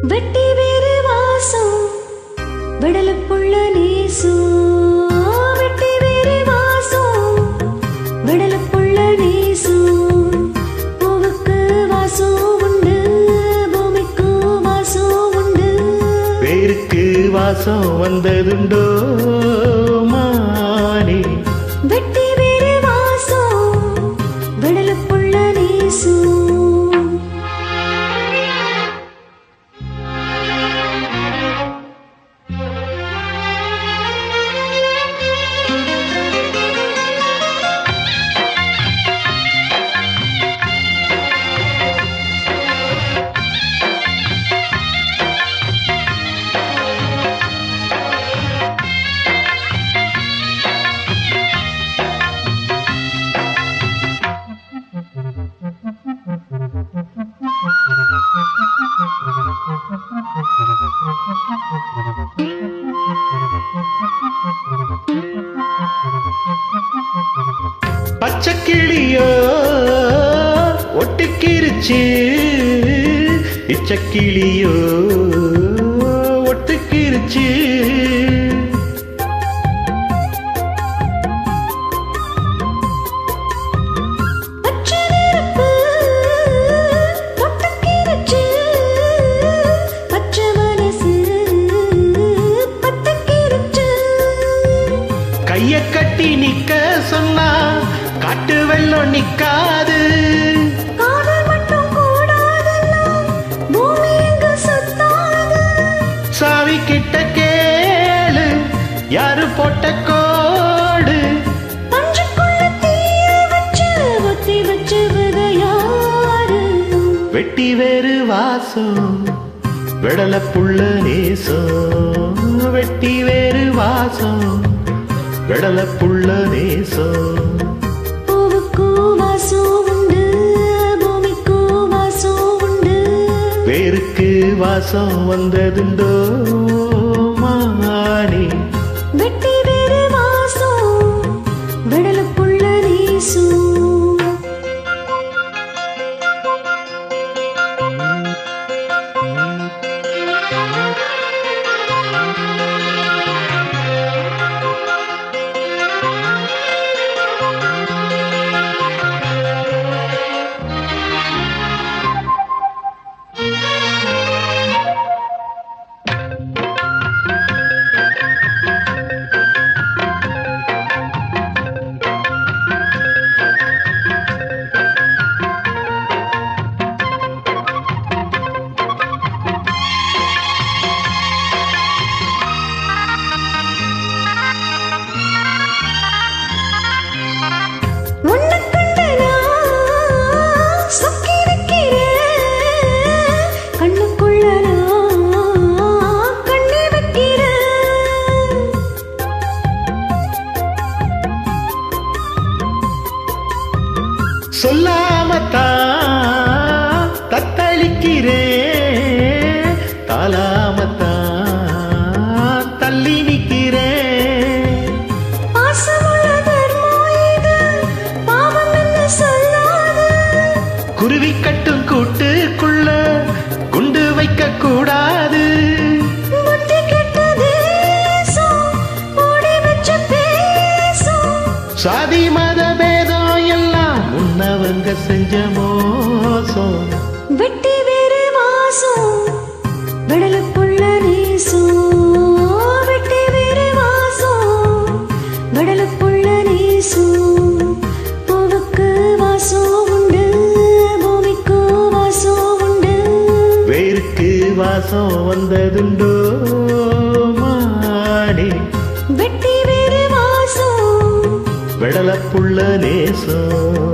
வெட்டி வேறு வாசம் விடலப்புள்ள நேசோ வெட்டி வேறு வாசம் விடலப்புள்ள நேசோ பூவுக்கு வாசம் உண்டு பூமிக்கு வாசம் உண்டு வேருக்கு வாசம் வந்ததுண்டோ மானே வெட்டி வேறு வாசம் விடலப்புள்ள நேசோ பச்சக்கிளியோ ஒட்டுக்கிருச்சு இச்சக்கிளியோ ஒட்டுக்கிருச்சு கைய கட்டி நிக்க சொன்னா காட்டு வெள்ளம் நிக்காது சாவி கிட்ட கேளு யாரு போட்ட கோடு வெட்டி வேறு வாசம் விடல புள்ள நேசம் வெட்டி வேறு வாசம் விடல புள்ள நேசம் பூவுக்கு வாசம் உண்டு பூமிக்கு வாசம் உண்டு வேருக்கு வாசம் வந்ததுண்டோ மானே வெட்டி வேறு வாசம் விடல புள்ள நேசோ சொல்லாமத்தான் தத்தளிக்கிறேன் தாளாமத்தான் தள்ளி நிற்கிறேன் குருவி கட்டும் கூட்டுக்குள்ள குண்டு வைக்க கூடாது சாதி மத பேதம் எல்லாம் முன்னவங்க செஞ்ச மோசம் வெட்டி வேறு வாசம் விடல புள்ள நேசோ வெட்டி வேறு வாசம் விடல புள்ள நேசோ பூவுக்கு வாசம் உண்டு பூமிக்கு வாசம் உண்டு வேருக்கு வாசம் வந்ததுண்டோ மானே வெட்டி வேறு வாசம் விடல புள்ள நேசம்